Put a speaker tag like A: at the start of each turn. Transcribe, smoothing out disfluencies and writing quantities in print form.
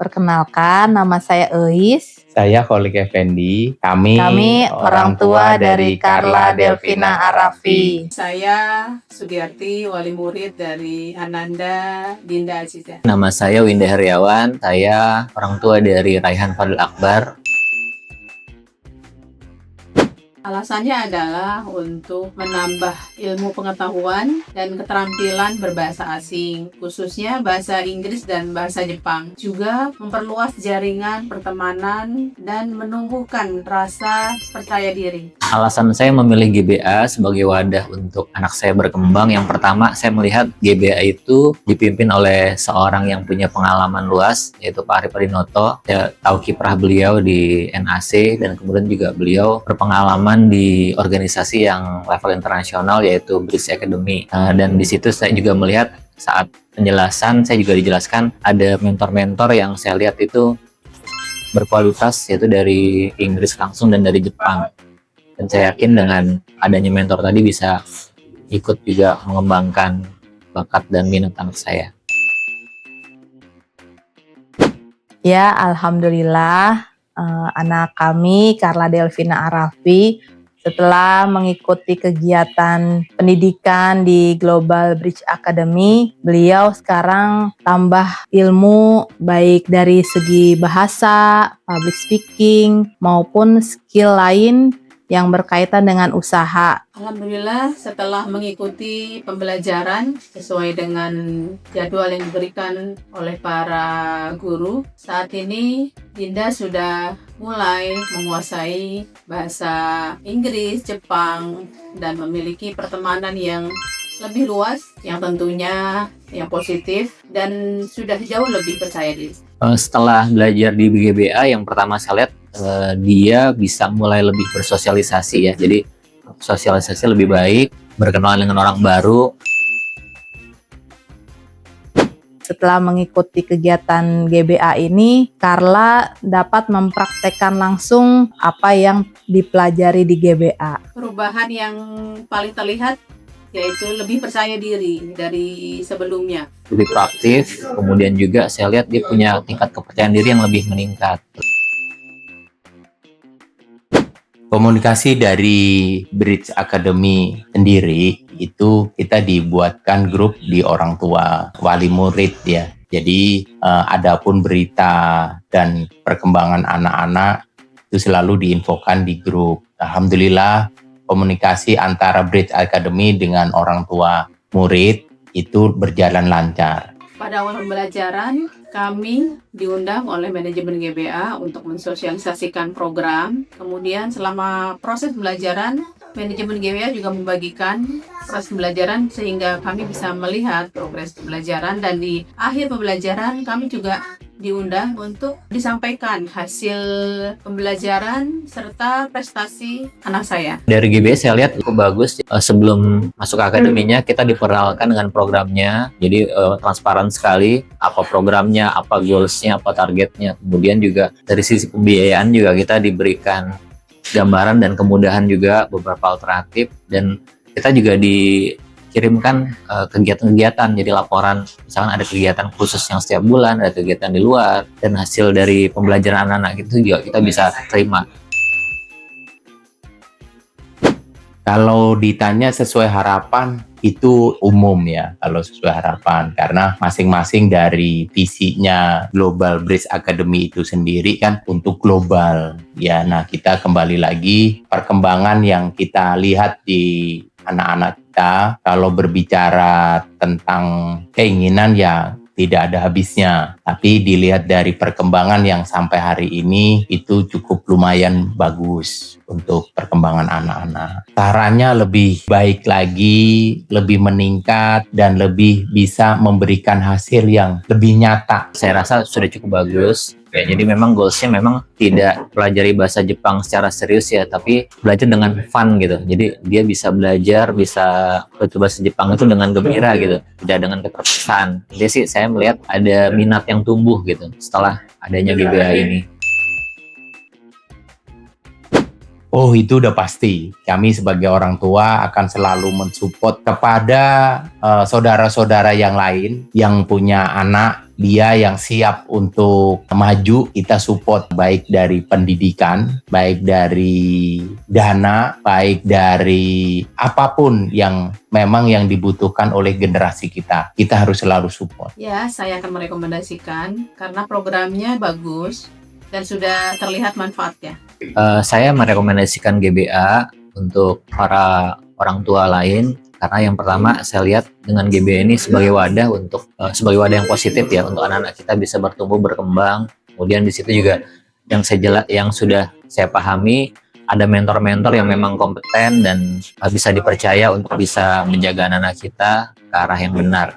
A: Perkenalkan, nama saya Eis.
B: Saya Kholik Effendi. Kami
A: orang tua dari Carla Delvina Arafi.
C: Saya Sugiarti, wali murid dari Ananda Dinda Aziza.
D: Nama saya Winda Heriawan. Saya orang tua dari Raihan Fadil Akbar.
C: Alasannya adalah untuk menambah ilmu pengetahuan dan keterampilan berbahasa asing, khususnya bahasa Inggris dan bahasa Jepang. Juga memperluas jaringan pertemanan dan menumbuhkan rasa percaya diri.
D: Alasan saya memilih GBA sebagai wadah untuk anak saya berkembang, yang pertama saya melihat GBA itu dipimpin oleh seorang yang punya pengalaman luas, yaitu Pak Arif Adinoto. Saya tahu kiprah beliau di NAC dan kemudian juga beliau berpengalaman di organisasi yang level internasional, yaitu British Academy. Dan di situ saya juga melihat saat penjelasan, saya juga dijelaskan ada mentor-mentor yang saya lihat itu berkualitas, yaitu dari Inggris langsung dan dari Jepang. Dan saya yakin dengan adanya mentor tadi bisa ikut juga mengembangkan bakat dan minat anak saya.
A: Ya, alhamdulillah anak kami Carla Delvina Arafi setelah mengikuti kegiatan pendidikan di Global Bridge Academy, beliau sekarang tambah ilmu baik dari segi bahasa, public speaking maupun skill lain yang berkaitan dengan usaha.
C: Alhamdulillah, setelah mengikuti pembelajaran sesuai dengan jadwal yang diberikan oleh para guru, saat ini Dinda sudah mulai menguasai bahasa Inggris, Jepang, dan memiliki pertemanan yang lebih luas, yang tentunya yang positif, dan sudah jauh lebih percaya diri.
D: Setelah belajar di GBA, yang pertama saya lihat dia bisa mulai lebih bersosialisasi ya. Jadi sosialisasi lebih baik, berkenalan dengan orang baru.
A: Setelah mengikuti kegiatan GBA ini, Carla dapat mempraktekkan langsung apa yang dipelajari di GBA.
C: Perubahan yang paling terlihat yaitu lebih percaya diri dari sebelumnya.
D: Lebih proaktif, kemudian juga saya lihat dia punya tingkat kepercayaan diri yang lebih meningkat.
B: Komunikasi dari Bridge Academy sendiri itu kita dibuatkan grup di orang tua, wali murid ya. Jadi adapun berita dan perkembangan anak-anak itu selalu diinfokan di grup. Alhamdulillah komunikasi antara Bridge Academy dengan orang tua murid itu berjalan lancar.
C: Pada awal pembelajaran, kami diundang oleh manajemen GBA untuk mensosialisasikan program. Kemudian selama proses pembelajaran, manajemen GBA juga membagikan proses pembelajaran sehingga kami bisa melihat progres pembelajaran, dan di akhir pembelajaran kami juga diundang untuk disampaikan hasil pembelajaran serta prestasi anak saya.
D: Dari GBA saya lihat cukup bagus. Sebelum masuk ke akademinya kita diperkenalkan dengan programnya, jadi transparan sekali apa programnya, apa goalsnya, apa targetnya. Kemudian juga dari sisi pembiayaan juga kita diberikan gambaran dan kemudahan juga beberapa alternatif, dan kita juga dikirimkan kegiatan-kegiatan, jadi laporan misalkan ada kegiatan khusus yang setiap bulan, ada kegiatan di luar, dan hasil dari pembelajaran anak-anak itu juga kita bisa terima.
B: Kalau ditanya sesuai harapan, itu umum ya kalau sesuai harapan, karena masing-masing dari visinya Global Bridge Academy itu sendiri kan untuk global ya. Nah, kita kembali lagi perkembangan yang kita lihat di anak-anak kita, kalau berbicara tentang keinginan ya tidak ada habisnya, tapi dilihat dari perkembangan yang sampai hari ini itu cukup lumayan bagus untuk perkembangan anak-anak. Caranya lebih baik lagi, lebih meningkat, dan lebih bisa memberikan hasil yang lebih nyata.
D: Saya rasa sudah cukup bagus. Ya, jadi memang goalsnya memang tidak pelajari bahasa Jepang secara serius ya, tapi belajar dengan fun gitu. Jadi dia bisa belajar, bisa bahasa Jepang itu dengan gembira gitu, tidak dengan keterpaksaan. Jadi sih saya melihat ada minat yang tumbuh gitu setelah adanya GBA ini.
B: Oh, itu udah pasti. Kami sebagai orang tua akan selalu mensupport kepada saudara-saudara yang lain yang punya anak dia yang siap untuk maju, kita support baik dari pendidikan, baik dari dana, baik dari apapun yang memang yang dibutuhkan oleh generasi kita. Kita harus selalu support.
C: Ya, saya akan merekomendasikan karena programnya bagus dan sudah terlihat manfaatnya.
D: Saya merekomendasikan GBA untuk para orang tua lain karena yang pertama saya lihat dengan GBA ini sebagai wadah untuk sebagai wadah yang positif ya untuk anak-anak kita bisa bertumbuh berkembang. Kemudian di situ juga yang sudah saya pahami ada mentor-mentor yang memang kompeten dan bisa dipercaya untuk bisa menjaga anak-anak kita ke arah yang benar.